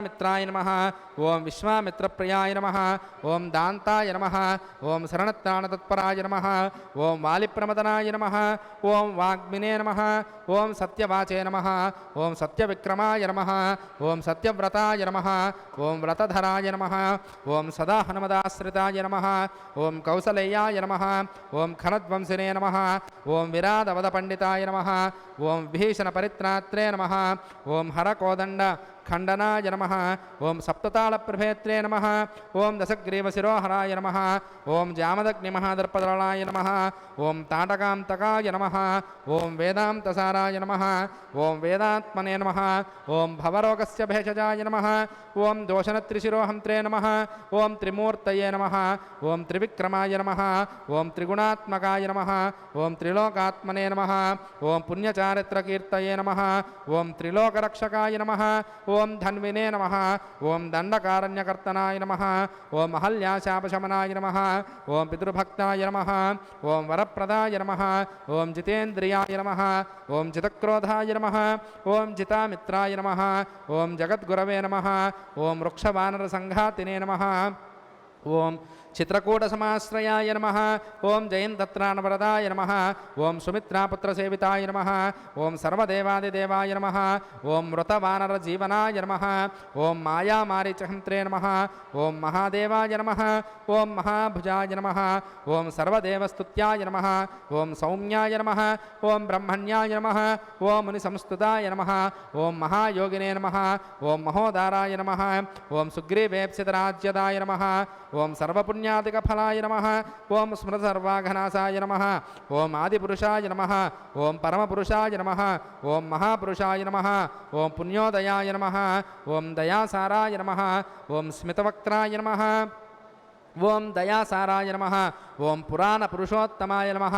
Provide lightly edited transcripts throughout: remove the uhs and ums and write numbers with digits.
मित्राय नमः ओम विश्वामित्रप्रियाय नमः ओम दान्ताय नमः ओम शरणत्राणतत्पराय नमः ओम वालिप्रमदनाय नमः ओम वाग्मिने नमः ओम सत्यवाचे नमः ओम सत्यविक्रमाय नमः ओम सत्यव्रताय नमः ओम व्रतधराय नमः ओम सदा हनुमदाश्रिताय नमः ओम कौसलेयाय नमः ओम खनध्वंसिने नमः ओम विरादवदपण्डिताय नमः ओम विभीषणपरित्रात्रे नमः ओम हरकोदण्ड खंडनाय नमः ओम सप्ततालप्रभेत्रे नमः ओम दशग्रीवशिरोहराय नमः ओम जामदग्निमहादर्पदलाय नमः ओम ताटकान्तकाय नमः ओम वेदान्तसाराय नमः ओम वेदात्मने नमः ओम भवरोगस्य भेषजाय नमः ओम दोषनत्रिशिरोहन्त्रे नमः ओम त्रिमूर्तये नमः ओम त्रिविक्रमाय नमः ओम त्रिगुणात्मकाय नमः ओम त्रिलोकात्मने नमः ओम पुण्यचारित्रकीर्तये नमः ओम त्रिलोकरक्षकाय नमः ओम धन्विने नमः ओम दंडकारण्यकर्तनाय नमः ओम अहल्याशापशमनाय नमः ओम पितृभक्ताय नमः ओम वरप्रदाय नमः ओम जितेन्द्रियाय नमः ओम जितक्रोधाय नमः ओम जितामित्राय नमः ओम जगद्गुरवे नमः ओम वृक्षवानरसंघातिने नमः ओम चित्रकूटसमाश्रयाय नमः ओम जयन्तत्राणवरदाय नमः ओम सुमित्रापुत्रसेविताय नमः ओम सर्वदेवादिदेवाय नमः ओम मृतवानरजीवनाय नमः ओम मायामारीचहन्त्रे नमः ओम महादेवाय नमः ओम महाभुजाय नमः ओम सर्वदेवस्तुत्याय नमः ओम सौम्याय नमः ओम ब्रह्मण्याय नमः ओम मुनिसंस्तुताय नमः ओम महायोगिने नमः ओम महोदाराय नमः ओम सुग्रीवेप्सितराज्यदाय नमः ओम सर्वपुण्यादिकफलाय नमः ओम स्मृतसर्वाघनासाय नमः ओम आदिपुरुषाय नमः ओम परमपुरुषाय नमः ओम महापुरुषाय नमः ओम पुण्योदयाय नमः ओम दयासाराय नमः ओम स्मितवक्त्राय नमः ओम दयासाराय नमः ओम पुराणपुरुषोत्तमाय नमः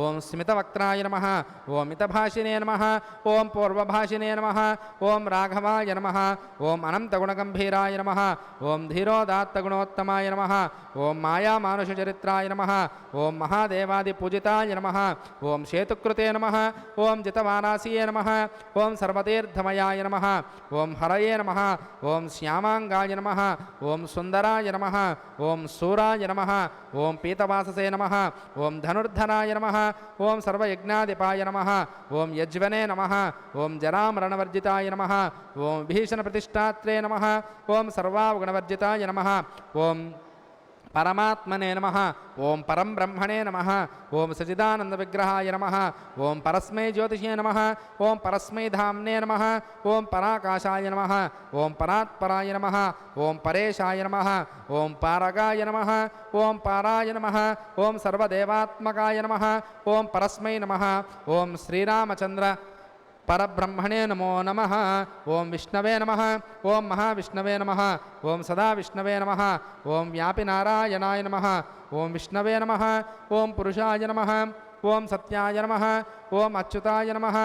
ओम स्मितवक्त्राय नमः ओम मितभाषिने नमः ओम पूर्वभाषिने नमः ओम राघवाय नमः ओम अनन्तगुणगम्भीराय नमः ओम धीरोदात्तगुणोत्तमाय नमः ओम मायामानुषचरित्राय नमः ओम महादेवादिपूजिताय नमः ओम शेतुकृते नमः ओम जितवारासीये नमः ओम सर्वतीर्थमयाय नमः ओम हरये नमः ओम श्यामांगाय नमः ओम सुंदराय नमः ओम सूराय नमः ओम पीतवाससे नमः ओम धनुर्धराय नमः ओम सर्वयज्ञाधिपाय नमः ओम यज्वने नमः ओम जरामरणवर्जिताय नमः ओम भीषणप्रतिष्ठात्रे नमः ओम सर्वावगुणवर्जिताय नमः ओम परमात्मने नमः ओम परम ब्रह्मणे नमः ओम सच्चिदानंद विग्रहाय नमः ओम परस्मै ज्योतिषे नमः ओम परस्मै धाम्ने नमः ओम पराकाशाय नमः ओम परात्पराय नमः ओम परेशाय नमः ओम पारगाय नमः ओम पाराय नमः ओम सर्वदेवात्मकाय नमः ओम परस्मै नमः ओम श्रीरामचंद्र परब्रह्मणे नमो नमः ओम विष्णवे नमः ओम महाविष्णवे नमः ओम सदा विष्णवे नमः ओम व्यापिनारायणाय नमः ओम विष्णवे नमः ओम पुरुषाय नमः ओम सत्याय नमः ओम अच्युताय नमः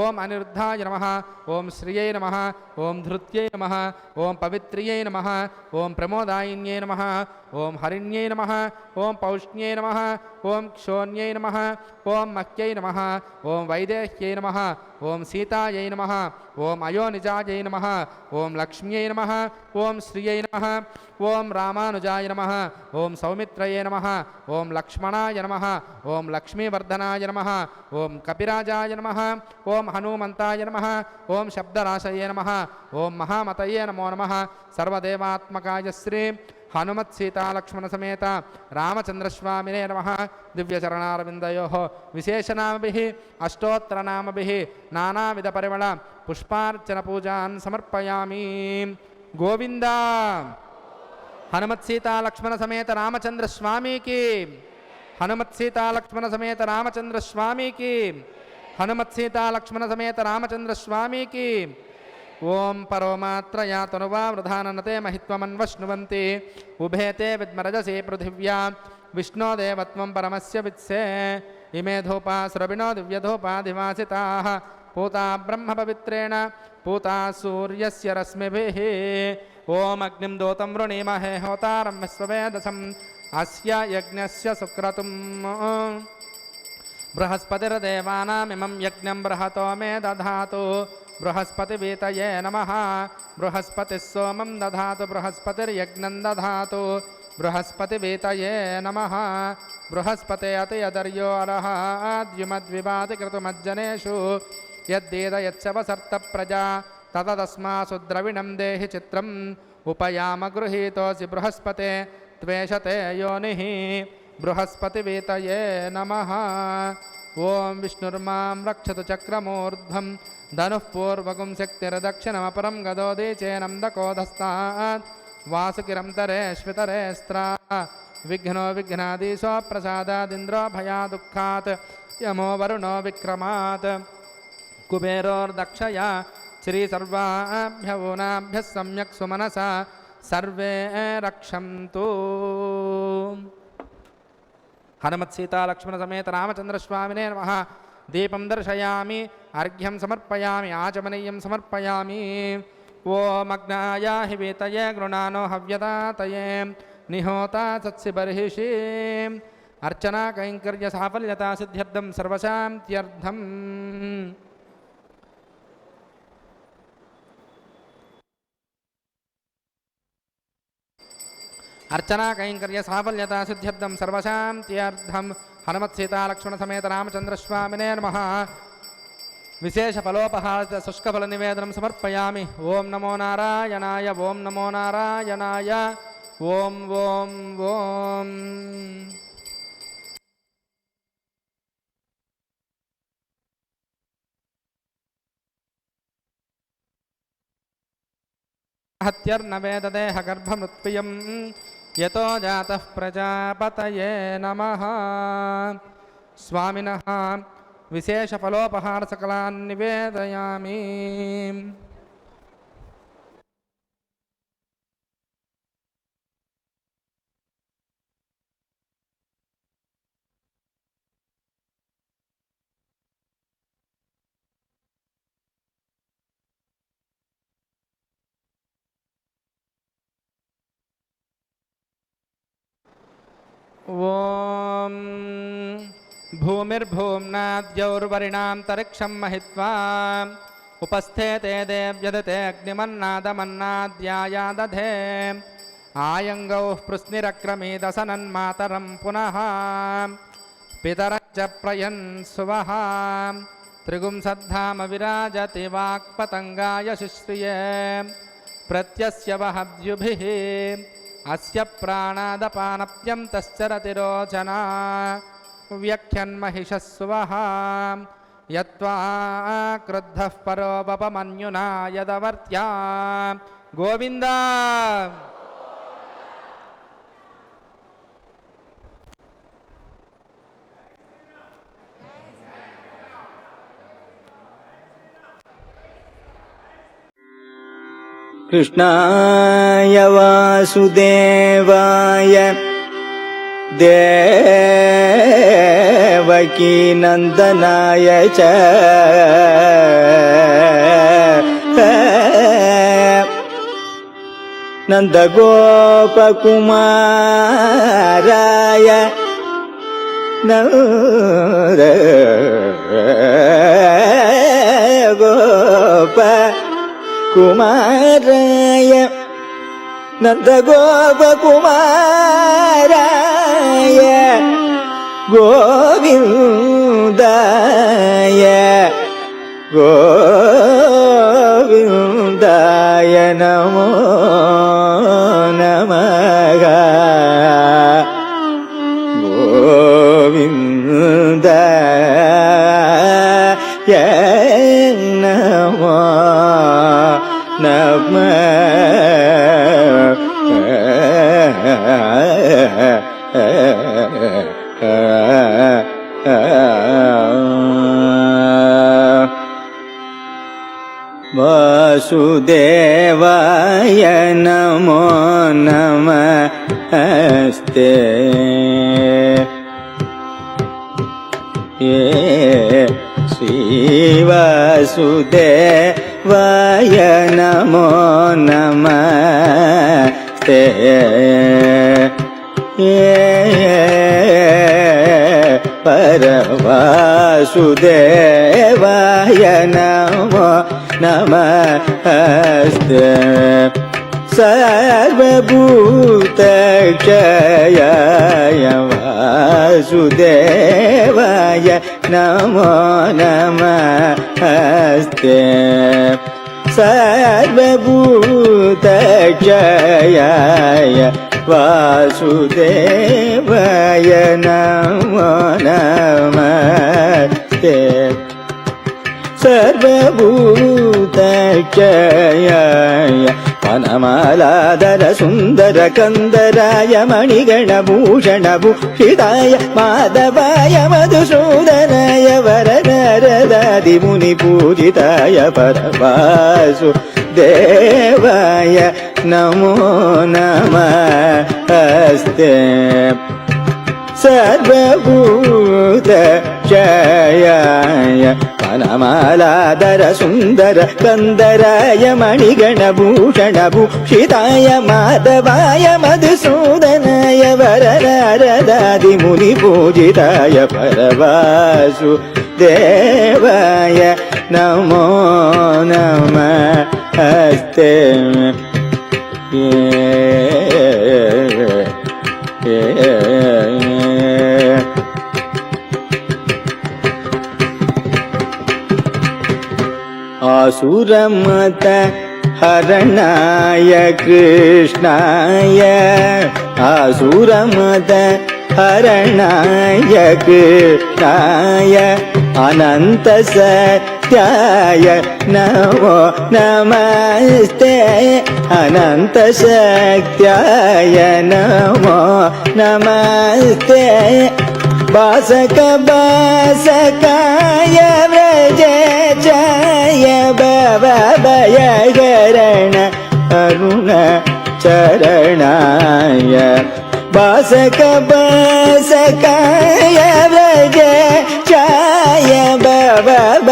ओम अनिरुद्धाय नमः ओम श्रियै नमः ओम धृत्यै नमः ओम पवित्र्यै नमः ओम प्रमोदायिन्यै नमः ओम हरिण्यै नमः ओम पौष्ण्यै नमः ओम क्षोण्यै नमः ओम मक्यै नमः ओम वैदेह्यै नमः ओम सीतायै नमः ओम अयोनिजायै नमः ओम लक्ष्म्यै नमः ओम श्रियै नमः ओम रामानुजाय नमः ओम सौमित्रये नमः ओम लक्ष्मणाय नमः ओम लक्ष्मीवर्धनाय नमः ओम कपिराजाय नमः ओम हनुमन्ताय नमः ओम शब्दराशये नमः ओम महामतये नमो नमः सर्वदेवात्मकाय श्री हनुमत् सीता लक्ष्मण समेत रामचंद्रस्वामिने नमः दिव्यचरणारविन्दयोः विशेषनामभिः अष्टोत्तरनामभिः नानाविधपरिमळ पुष्पार्चनपूजान् समर्पयामि। गोविंद हनुमत् सीता लक्ष्मण समेत रामचंद्र स्वामी की, हनुमत् सीता लक्ष्मण समेत रामचंद्र स्वामी की, हनुमत् सीता लक्ष्मण समेत रामचंद्र स्वामी की। ओम परोमात्रया तनुवा वृधाननते महित्वमन्वश्नुवन्ति उभेते विद्मरजसे पृथिव्या विष्णोदेवत्वं परमस्य वित्से इमे धूपा सुरभिनो दिव्यधूपाधिवासिताः पूता ब्रह्मपवित्रेण पूता सूर्यस्य रश्मिभिः। ओम अग्निं दूतं वृणीमहे होतारं विश्ववेदसम् अस्य यज्ञस्य सुक्रतुं बृहस्पतिर्देवानामिमं यज्ञं बृहतो मे दधातु। बृहस्पतिवीतये नमः बृहस्पतिः सोमं दधातु बृहस्पतिर्यज्ञं दधातु बृहस्पतिवीतये नमः बृहस्पते अतियदर्यो अर्हाद्युमद्विवाति क्रतुमज्जनेषु यद्देदयच्छवसर्तप्रजा ततदस्मासु द्रविणं देहि चित्रम् उपयाम गृहीतोऽसि बृहस्पते त्वेषते योनिः बृहस्पतिवीतये नमः ओं विष्णुर्मां रक्षतु चक्रमूर्ध्वं धनुः पूर्वगुं शक्तिर्दक्षिणमपरं गदोदीचेनं दकोधस्तात् वासुकिरं तरे श्वितरे स्त्रा विघ्नो विघ्नादीशो प्रसादादिन्द्रो भयादुःखात् यमो वरुणो विक्रमात् कुबेरोर्दक्षया श्रीसर्वाभ्य ऊनाभ्यः सम्यक् सुमनसा सर्वे रक्षन्तु हनुमत्सीतालक्ष्मण समेत रामचन्द्रस्वामिने नमः दीपं दर्शयामि अर्घ्यं समर्पयामि आचमनीयं समर्पयामि ओम अग्नायाहि वीतये गृणानो हव्यदातये निहोता सत्सि बर्हिषि अर्चना कैंकर्य साफल्यता सिद्ध्यर्थं सर्वशान्त्यर्थम् अर्चना कैंकर्य साफल्यता सिद्ध्यर्थं सर्वशान्त्यर्थं हनुमत्सीतालक्ष्मण समेत रामचन्द्रस्वामिने नमः विशेष फलोपहार शुष्कफल निवेदनं समर्पयामि ओम नमो नारायणाय ओम नमो नारायणाय ओम ओम ओम हत्यर्न वेददेह गर्भमृत्पियं यतो जातः प्रजापतये नमः स्वामिनः विशेष फलोपहार सकलान् निवेदयामि ओम भूमिर्भूम्नाद्यौर्वरिणान्तरिक्षं महित्वा उपस्थेते देव्यदते अग्निमन्नादमन्नाद्यायादधे आयङ्गौः पृश्निरक्रमीदसनन्मातरं पुनः पितरश्च प्रयन् सुवः त्रिगुंसद्धाम विराजति वाक्पतङ्गाय शुश्रिये प्रत्यस्य वहद्युभिः अस्य प्राणादपानप्यं तश्चरतिरोचना व्याख्यन्महिषस्वः यत्वा क्रुद्धः परोपमन्युना यदवर्त्या गोविन्द कृष्णाय वासुदेवाय देवकी नन्दनाय च नन्दगोपकुमाराय कुमाराय नन्दगोपकुमाराय गोविन्दाय गोविन्दाय नमो नमः गोविन्दाय नमो वासुदेवाय नमो नमस्ते श्रीवासुदेवाय नमो नमस्ते परवासुदेवाय नमो नमस्ते सर्वभूतक्षयाय वासुदेवाय नमो नमस्ते सर्वभूतक्षयाय वासुदेवाय नमो नमस्ते सर्वभूतक्षयाय वनमालाधर सुन्दर कंदराय मणिगणभूषणभूषिताय माधवाय मधुसूदनाय वरनरदादिमुनिपूजिताय परवासुदेवाय नमो नमस्ते सर्वभूतक्षयाय वनमालाधर सुन्दर कंदराय मणिगणभूषणभूषिताय माधवाय मधुसूदनाय वरनरदादिमुनिपूजिताय परवासुदेवाय नमो नमस्ते आसुरमत हरणाय कृष्णाय आसुरमत हरणाय कृष्णाय अनंत सत्याय नमो नमस्ते अनंत सत्याय नमो नमस्ते बासक बासकाय व्रजेशाय भवभयहरण अरुण चरणाय बासक बासकाय व्रजेशाय भवभयहरण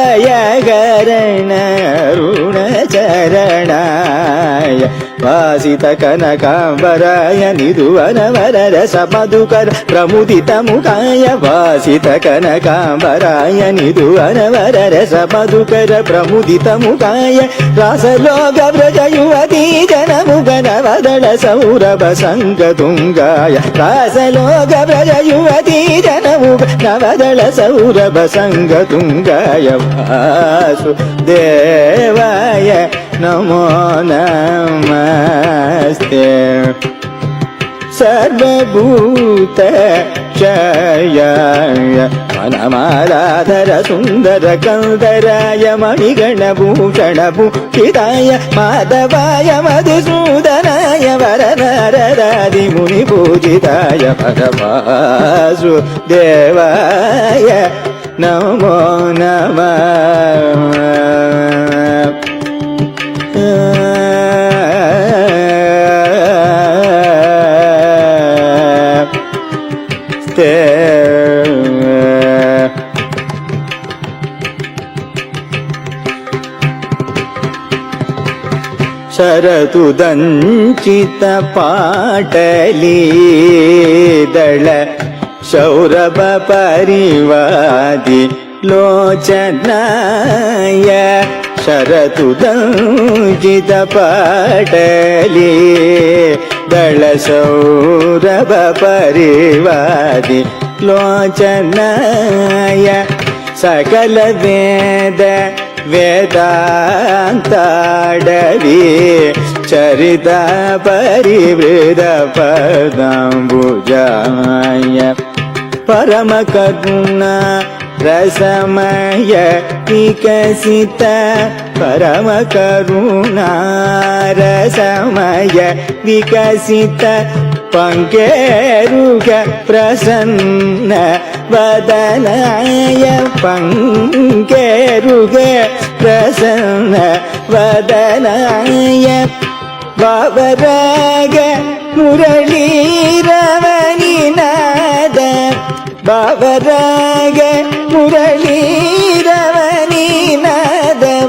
अरुण चरणाय वासित कनकांबराय निधुवनवररस मधुकर प्रमुदित मुखाय वासित कनकांबराय निधुवनवररस मधुकर प्रमुदित मुखाय रासलोक व्रज युवती जनमुगनवदळ सौरभ संगतुंगाय रासलोक व्रज युवती जनमुगनवदळ सौरभ संगतुंगाय वासुदेवाय नमो नमस्ते सर्वभूतक्षयाय वनमालाधर सुन्दर कंदराय मणिगणभूषणभूषिताय माधवाय मधुसूदनाय वरनरदादिमुनिपूजिताय परवासुदेवाय नमो नमः शरतुदञ्चित पाटली दळ सौरभ परिवादि लोचनाय शरतुदञ्चित पाटली दळ सौरभ परिवादि लोचनाय सकल वेद वेदान्ताडवी चरित परिवृद पदाम्बुजाय परम करुणा रसमय विकसित परम करुणा रसमय विकसित पंकेरुग प्रसन्न वदनाय पंकेरुग प्रसन्न वदनाय बावराग मुरलीरवनिनाद बावराग मुरलीरवनिनाद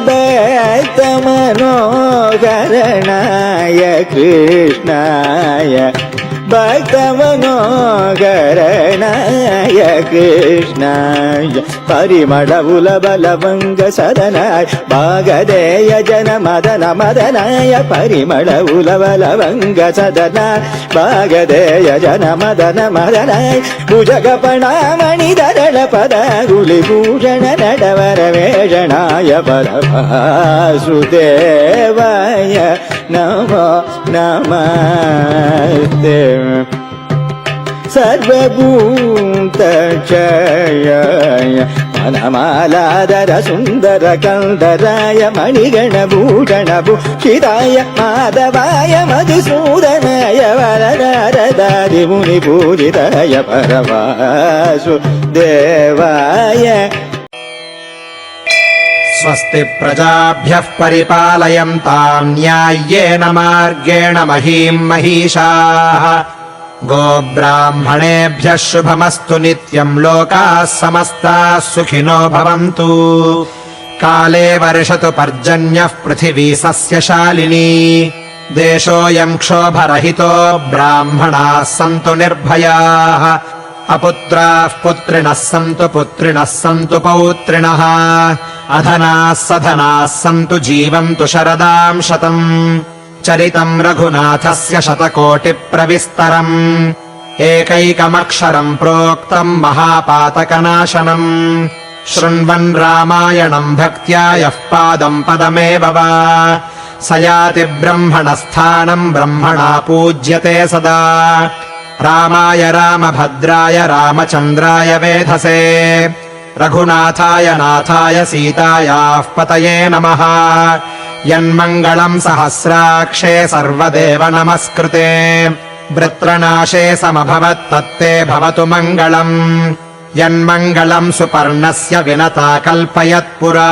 भक्त मनोहरणाय कृष्णाय ಭಕ್ತಮನೋಗರಣಾಯ ಕೃಷ್ಣಾಯ ಪರಿಮಳವುಲಬಲವಂಗ ಸದನಾಯ ಭಾಗದೇಯ ಜನ ಮದನ ಮದನಾಯ ಪರಿಮಳವುಲಬಲವಂಗ ಸದನಾಯ ಭಾಗದೇಯ ಜನ ಮದನ ಮದನಾಯ ಭುಜಗಪಣಾಮಣಿಧರಳ ಪದ ಗುಲಿಭೂಷಣ ನಡವರ ವೇಷಣಾಯ ಪರವಾಸುದೇವಾಯ ನಮೋ ನಮಸ್ತೆ ಸರ್ವಭೂತಕ್ಷಯಾಯ ವನಮಾಲಾಧರ ಸುಂದರ ಕಂದರಾಯ ಮಣಿಗಣಭೂಷಣ ಭೂಷಿತಾಯ ಮಾಧವಾಯ ಮಧುಸೂದನಾಯ ವರದಾರದಾದಿ ಮುನಿ ಪೂಜಿತಾಯ ಪರವಾಸುದೇವಾಯ ಸ್ವಸ್ತಿ ಪ್ರಜಾಭ್ಯಃ ಪರಿಪಾಲಯಂತಾಂ ನ್ಯಾಯ್ಯೇನ ಮಾರ್ಗೇಣ ಮಹೀಂ ಮಹೀಷಾಃ ಗೋಬ್ರಾಹ್ಮಣೇಭ್ಯಃ ಶುಭಮಸ್ತು ನಿತ್ಯಂ ಲೋಕಾಃ ಸಮಸ್ತಾಃ ಸುಖಿನೋ ಭವಂತು ಕಾಲೇ ವರ್ಷತು ಪರ್ಜನ್ಯಃ ಪೃಥಿವೀ ಸಸ್ಯಶಾಲಿನಿ ದೇಶೋऽಯಂ ಕ್ಷೋಭರಹಿತೋ ಬ್ರಾಹ್ಮಣಾಃ ಸಂತು ನಿರ್ಭಯಾಃ ಅಪುತ್ರಾಃ ಪುತ್ರಿಣಃ ಸಂತು ಪುತ್ರಿಣಃ ಸಂತು ಪೌತ್ರಿಣಃ ಅಧನಾಃ ಸಧನಾಃ ಸಂತು ಜೀವಂತು ಶರದಾಂ ಶತಂ ಚರಿತಂ ರಘುನಾಥಸ್ಯ ಶತಕೋಟಿಪ್ರವಿಸ್ತರಂ ಏಕೈಕಮಕ್ಷರಂ ಪ್ರೋಕ್ತಂ ಮಹಾಪಾತಕನಾಶನಂ ಶೃಣ್ವನ್ ರಾಮಾಯಣಂ ಭಕ್ತ್ಯಾ ಯಃ ಪಾದಂ ಪದಮೇವ ವಾ ಸ ಯಾತಿ ಬ್ರಹ್ಮಣಸ್ಥಾನಂ ಬ್ರಹ್ಮಣಾ ಪೂಜ್ಯತೆ ಸದಾ ರಾಮಾಯ ರಾಮಭದ್ರಾಯ ರಾಮಚಂದ್ರಾಯ ವೇಧಸೇ ರಘುನಾಥಾಯ ನಾಥಾಯ ಸೀತಾಯಾಃ ಪತಯೇ ನಮಃ ಯನ್ಮಂಗಳಂ ಸಹಸ್ರಾಕ್ಷೇ ಸರ್ವದೇವ ನಮಸ್ಕೃತೆ ವೃತ್ರನಾಶೇ ಸಮಭವತ್ ತತ್ತೇ ಭವತು ಮಂಗಳಂ ಯನ್ಮಂಗಳಂ ಸುಪರ್ಣಸ್ಯ ವಿನತಾ ಕಲ್ಪಯತ್ ಪುರಾ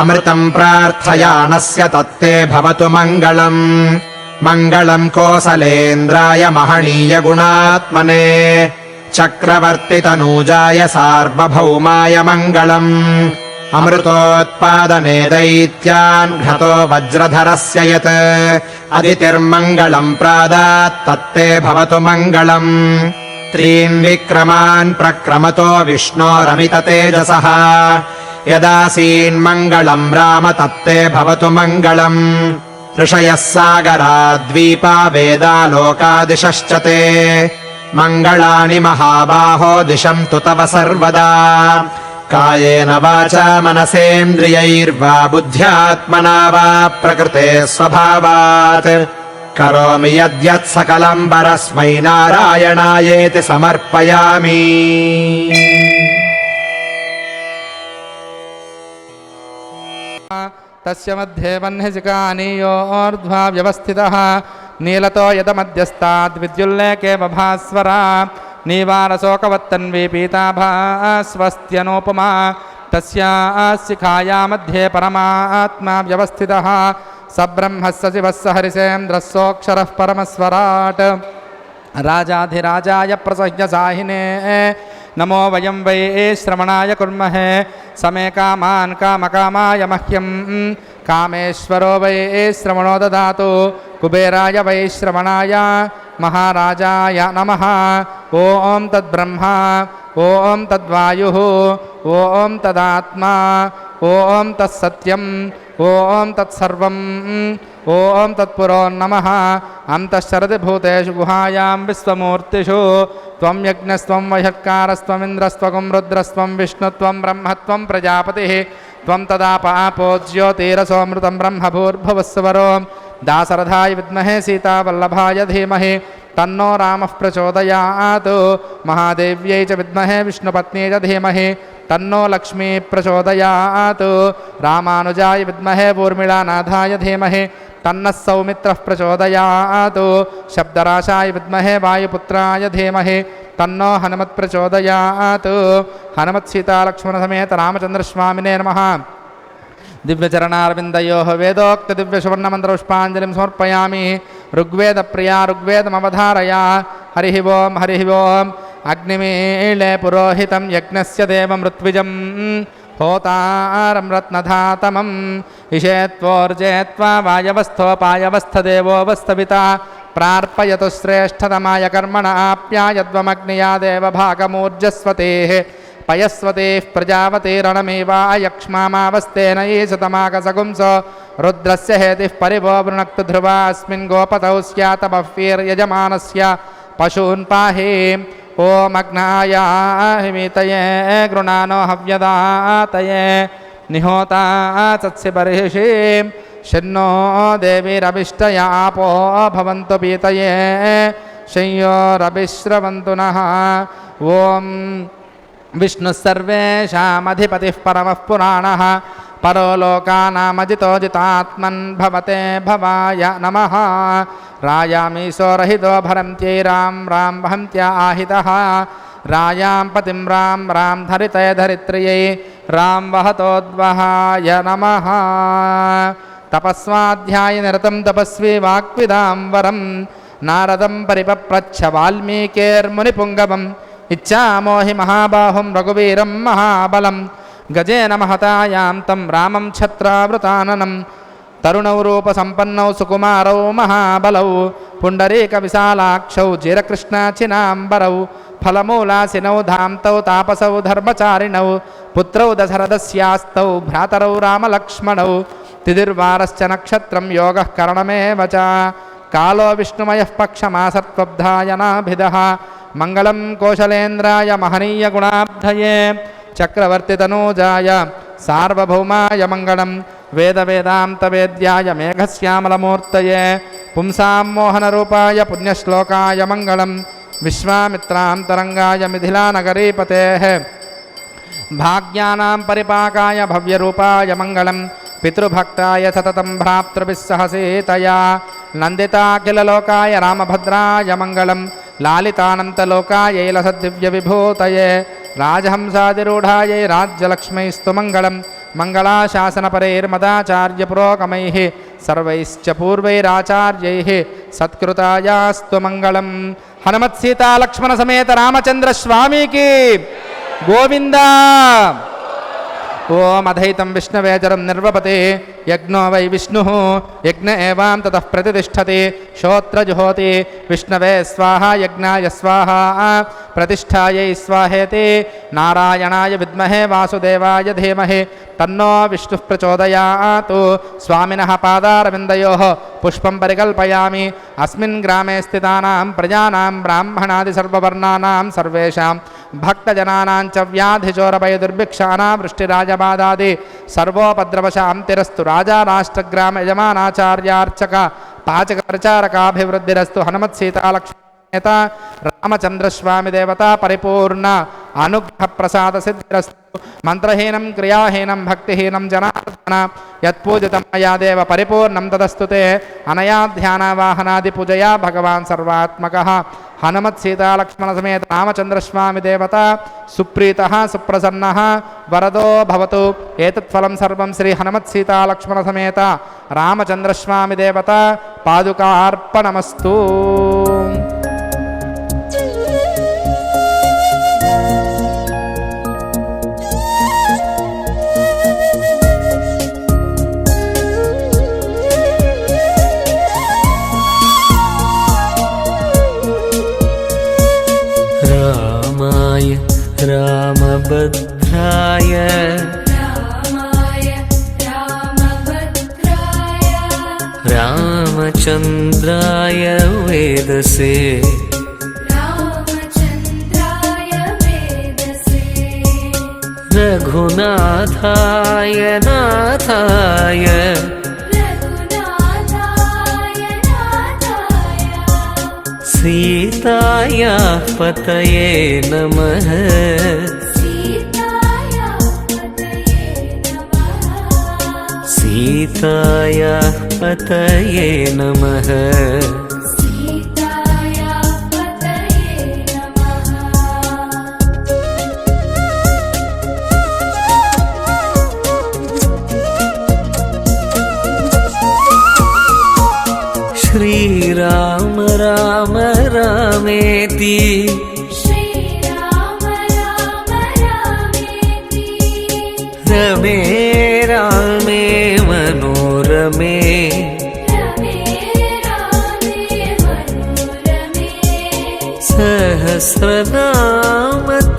ಅಮೃತಂ ಪ್ರಾರ್ಥಯಾನಸ್ಯ ತತ್ತೇ ಭವತು ಮಂಗಳಂ ಮಂಗಳಂ ಕೋಸಲೇಂದ್ರಾಯ ಮಹನೀಯ ಗುಣಾತ್ಮನೆ ಚಕ್ರವರ್ತಿತನೂಜಾಯ ಸಾರ್ವಭೌಮಾಯ ಮಂಗಳಂ ಅಮೃತೋತ್ಪಾದನೆ ದೈತ್ಯಾನ್ ಘ್ನತೋ ವಜ್ರಧರಸ್ಯ ಯತ್ ಅದಿತಿರ್ಮಂಗಳಂ ಪ್ರಾದಾತ್ ತತ್ತೇ ಭವತು ಮಂಗಳಂ ತ್ರೀನ್ ವಿಕ್ರಮಾನ್ ಪ್ರಕ್ರಮತೋ ವಿಷ್ಣೋರಮಿತ ತೇಜಸಃ ಯದಾಸೀನ್ಮಂಗಳಂ ರಾಮ ತತ್ತೇ ಭವತು ಮಂಗಳಂ ಋಷಯಃ ಸಾಗರಾದ್ವೀಪಾ ವೇದಾಲೋಕಾದಿಶಶ್ಚ ತೇ ಮಂಗಳಾನಿ ಮಹಾಬಾಹೋ ದಿಶಂತು ತವ ಸರ್ವದಾ ಕಾಯೇನ ವಾಚಾ ಮನಸೇಂದ್ರಿಯೈರ್ವಾ ಬುದ್ಧ್ಯಾತ್ಮನಾ ವಾ ಪ್ರಕೃತೆ ಸ್ವಭಾವಾತ್ ಕರೋಮಿ ಯದ್ಯತ್ ಸಕಲಂ ಪರಸ್ಮೈ ನಾರಾಯಣಾಯೇತಿ ಸಮರ್ಪಯಾಮಿ. ತಸ್ಯ ಮಧ್ಯೆ ವಹ್ನಿಸಿಕಾನೀಯೋರ್ಧ್ವಾ ವ್ಯವಸ್ಥಿತಃ ನೀಲತೋ ಯದಮಧ್ಯಸ್ಥಾದ್ ವಿದ್ಯುಲ್ಲೇಖೆ ಬಭಾಸ್ವರ ನೀವಾರಶೋಕವತ್ತನ್ವಿ ಪೀತಾಭಾಸ್ವಸ್ತ್ಯನೋಪಮಾ ತಸ್ಯಾಸ್ಯ ಮಧ್ಯೆ ಪರಮಾತ್ಮಾ ವ್ಯವಸ್ಥಿತಃ ಸಬ್ರಹ್ಮಸ್ಸ ಶಿವಸ್ಸ ಹರಿಸೇಂದ್ರಃ ಸೋಕ್ಷರಃ ಪರಮಸ್ವರಾಟ್ ರಾಜಾಧಿರಾಜಾಯ ಪ್ರಸಹ್ಯ ಸಾಹಿನೇ ನಮೋ ವಯಂ ವೈ ಶ್ರವಣಾಯ ಕುರ್ಮಹೇ ಸಮೇ ಕಾಮಾನ್ ಕಾಮಕಾಮಾಯ ಮಹ್ಯಂ ಕಾಮೇಶ್ವರೋ ವೈ ಶ್ರವಣೋ ದದಾತು ಕುಬೇರಾಯ ವೈ ಶ್ರವಣಾಯ ಮಹಾರಾಜಾಯ ನಮಃ. ಓಂ ತದ್ಬ್ರಹ್ಮ ಓಂ ತದ್ವಾಯುಃ ಓಂ ತದಾತ್ಮಾ ಓಂ ತತ್ಸತ್ಯಂ ಓಂ ತತ್ಸರ್ವಂ ಓಂ ತತ್ಪುರೋ ನಮಃ. ಅಂತಃಶರದಿ ಭೂತೇಷು ಗುಹಾಯಾಂ ವಿಶ್ವಮೂರ್ತಿಷು ತ್ವಂ ಯಜ್ಞಸ್ತ್ವಂ ವೈಹತ್ಕಾರಸ್ತ್ವಮಿಂದ್ರಸ್ತ್ವಂ ರುದ್ರಸ್ತ್ವಂ ವಿಷ್ಣುತ್ವಂ ಬ್ರಹ್ಮತ್ವಂ ಪ್ರಜಾಪತಿಃ ತ್ವಂ ತದಾಪ ಆಪೋ ಜ್ಯೋತಿರಸೋಮೃತಂ ಬ್ರಹ್ಮಭೂರ್ಭುವಸ್ಸುವರೋ ದಾಸರಥಾಯ ವಿದ್ಮಹೇ ಸೀತಾವಲ್ಲಭಾಯ ಧೀಮಹಿ ತನ್ನೋ ರಾಮಃ ಪ್ರಚೋದಯಾತ್. ಮಹಾದೇವ್ಯೈ ಚ ವಿದ್ಮಹೇ ವಿಷ್ಣುಪತ್ನ್ಯೈ ಚ ಧೀಮಹಿ ತನ್ನೋ ಲಕ್ಷ್ಮೀ ಪ್ರಚೋದಯಾತ್. ರಾಮಾನುಜಾಯ ವಿದ್ಮಹೇ ಊರ್ಮಿಳಾನಾಥಾಯ ಧೀಮಹಿ ತನ್ನಃ ಸೌಮಿತ್ರಃ ಪ್ರಚೋದಯಾತ್. ಶಬ್ದರಾಶಾಯ ವಿದ್ಮಹೇ ವಾಯುಪುತ್ರಾಯ ಧೀಮಹಿ ತನ್ನೋ ಹನುಮತ್ ಪ್ರಚೋದಯಾತ್. ಹನುಮತ್ ಸೀತಾ ಲಕ್ಷ್ಮಣ ಸಮೇತ ರಾಮಚಂದ್ರಸ್ವಾಮಿನೇ ನಮಃ. ದಿವ್ಯಚರಣಾರವಿಂದಯೋಃ ವೇದೋಕ್ತ ದಿವ್ಯಸುವರ್ಣಮಂತ್ರಪುಷ್ಪಾಂಜಲಿಂ ಸಮರ್ಪಯಾಮಿ. ಋಗ್ವೇದ ಪ್ರಿಯಾ ಋಗ್ವೇದಮವಧಾರಯ. ಹರಿಃ ಓಂ ಹರಿಃ ಓಂ. ಅಗ್ನಿಮೀಳೆ ಪುರೋಹಿತಂ ಯಜ್ಞಸ್ಯ ದೇವಂ ಋತ್ವಿಜಂ ಹೋತಾರಂ ರತ್ನಧಾತಮಂ ಇಷೇತ್ವೋರ್ಜೇತ್ವಾ ವಾಯವಸ್ಥೋಪಾಯವಸ್ಥದೇವೋ ವಸ್ತವಿತಾ प्रार्पयतु श्रेष्ठतमाय कर्मण आप्यायद्वमग्निया देवभागमूर्जस्वतेः पयस्वतेः प्रजावतेरणमेवायक्ष्मामावस्तेन ईशतमाकसगुंसो रुद्रस्य हेतिः परिवो वृणक्तु ध्रुवा अस्मिन् गोपतौ स्यातमह्वीर्यजमानस्य पशून् पाहि ॐ अग्नायाहिमीतये गृणानो हव्यदातये निहोता तत्स्य बर्हिषीं शन्नो देवीरभिष्टयापो भवन्तु पीतये शय्योरभिश्रवन्तु नः ॐ विष्णुः सर्वेषामधिपतिः परमः पुराणः परो लोकानामजितोजितात्मन् भवते भवाय नमः रायामीशो रहितो भरन्त्यै रां रां वहन्त्या आहितः रायां पतिं रां रां धरितय धरित्र्यै रां वहतोद्वहाय नमः तपस्वाध्यायनिरतं तपस्वी वाक्विदां वरं नारदं परिपप्रच्छ वाल्मीकिर्मुनिपुङ्गवम् इच्छामो हि महाबाहुं रघुवीरं महाबलं गजेन महतायां तं रामं छत्रावृताननं तरुणौ रूपसम्पन्नौ सुकुमारौ महाबलौ पुण्डरीकविशालाक्षौ चिरकृष्णाचिनाम्बरौ फलमूलासिनौ धाम्तौ तापसौ धर्मचारिणौ पुत्रौ दशरथस्यास्तौ भ्रातरौ रामलक्ष्मणौ तिदिर्वारश्च नक्षत्रं योगः करणमेव च कालो विष्णुमयः पक्षमासत्वब्धायनाभिदः मंगलं कौशलेन्द्राय महनीयगुणाब्धये चक्रवर्तितनूजाय सार्वभौमाय मंगलं वेदवेदान्तवेद्याय मेघश्यामलमूर्तये पुंसां मोहनरूपाय पुण्यश्लोकाय मंगलं विश्वामित्रान्तरङ्गाय मिथिलानगरीपतेः भाग्यानां परिपाकाय भव्यरूपाय मंगलं पितृभक्ताय सततं भ्रातृभिः सह सीतया नन्दिताखिललोकाय रामभद्राय मंगलं लालितानन्तलोकायै लसद्दिव्यविभूतये राजहंसादिरूढायै राज्यलक्ष्मीस्तु मङ्गलं मङ्गलाशासनपरैर्मदाचार्यपुरोगमैः सर्वैश्च पूर्वैराचार्यैः सत्कृतायास्तु मङ्गलं हनुमत्सीतालक्ष्मणसमेत रामचन्द्रस्वामीकी गोविन्दा ओम अधैतं विष्णवेचरं निर्वपते यज्ञो वै विष्णुः यज्ञ एवां ततः प्रतिष्ठते श्रोत्रजुहोति विष्णवे स्वाहा यज्ञाय स्वाहा प्रतिष्ठायै स्वाहेति नारायणाय विद्महे वासुदेवाय धीमहि तन्नो विष्णुः प्रचोदयात् स्वामिनः पादारविन्दयोः पुष्पं परिकल्पयामि अस्मिन् ग्रामे स्थितानां प्रजानां ब्राह्मणादि सर्ववर्णानां सर्वेषां भक्तजनानां च व्याधिचोरभयदुर्भिक्षानावृष्टिराजबाधादि सर्वोपद्रवशान्तिरस्तु राजा राष्ट्रग्राम यजमानाचार्यार्चक पाचकप्रचारकाभिवृद्धिरस्तु हनुमत्सीतालक्ष्मणेता रामचन्द्रस्वामी देवता परिपूर्ण अनुग्रह प्रसाद सिद्धिरस्तु मंत्रहीनं क्रियाहीनं भक्तिहीनं जनार्दन यत्पूजितं मया देव परिपूर्णं तदस्तु ते अनया ध्यानवाहनादि पूजया भगवान् सर्वात्मकः हनुमत्सीतालक्ष्मण समेत रामचन्द्रस्वामी देवता सुप्रीतः सुप्रसन्नः वरदो भवतु एतत्फलं सर्वं श्री हनुमत्सीतालक्ष्मण समेत रामचन्द्रस्वामी देवता पादुकार्पणमस्तु। रामभद्राय रामचन्द्राय वेदसे रघुनाथाय नाथाय सीताया पतये नमः सीताया पतये नमः श्रीराम राम रामेति रमे रामे मनोरमे सहस्रनाम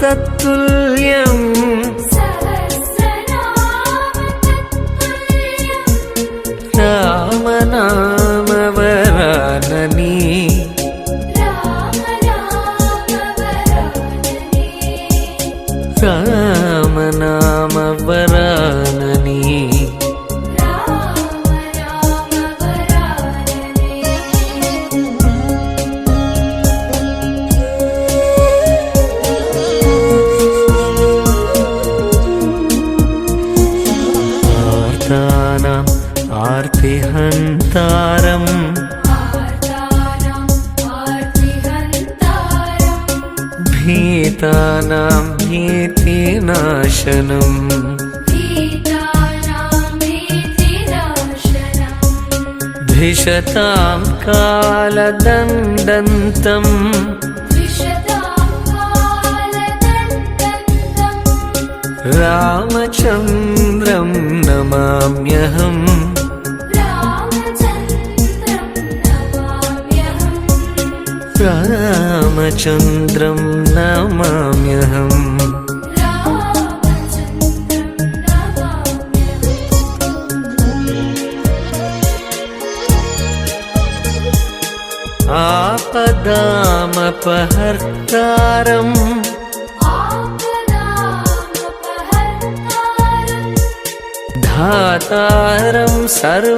तत्तुल्यम् रामनाम वराननी रामनाम वराननी आर्तानाम् आर्तिहन्तारम् भीतानां भीतिनाशनम् धिषतां कालदण्डन्तम् रामचन्द्रं नमाम्यहम् रामचन्द्रं नमाम्यहम् आपदामपहर्तारम् धातारं सर्वसम्पदाम्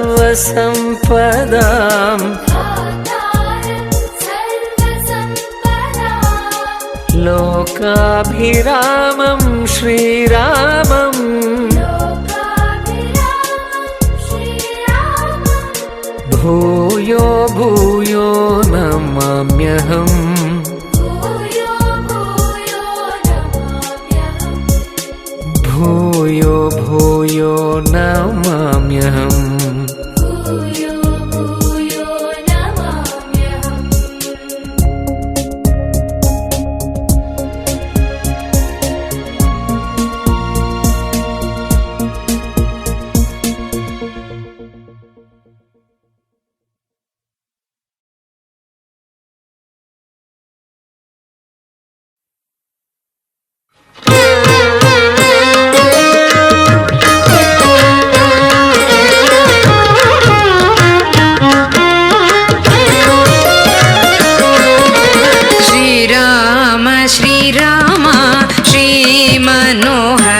लोकाभिरामं श्रीरामम् भूयो भूयो नमाम्यहम् भूयो भूयो नमाम्यहम् श्रीराम श्रीराम श्री मनोहर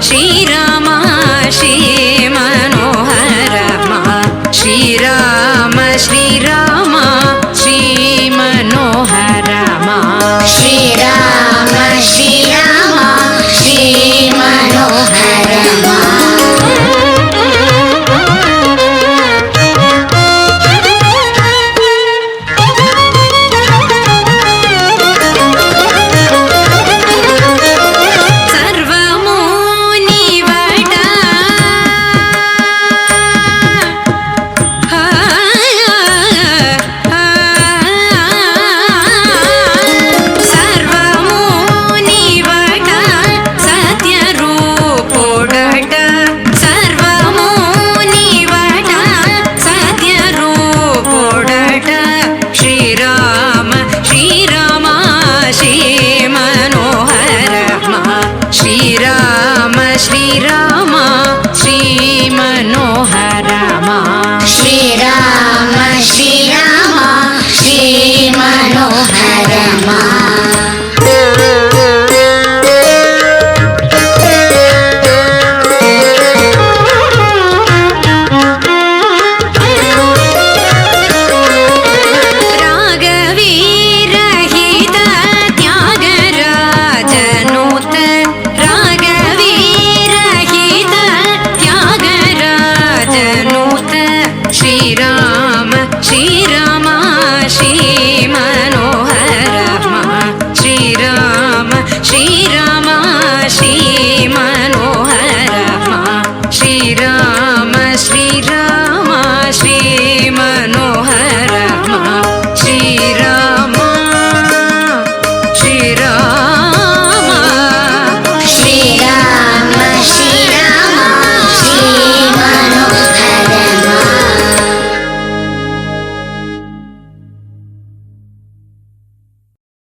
ಶ್ರೀರಾಮ ಶ್ರೀ ಮನೋಹರ ಶ್ರೀರಾಮ ಶ್ರೀರಾಮ ಶ್ರೀ ಮನೋಹರ ಶ್ರೀರಾಮ ಶ್ರೀರಾಮ ಶ್ರೀ ಮನೋಹರ ಶ್ರೀರಾಮ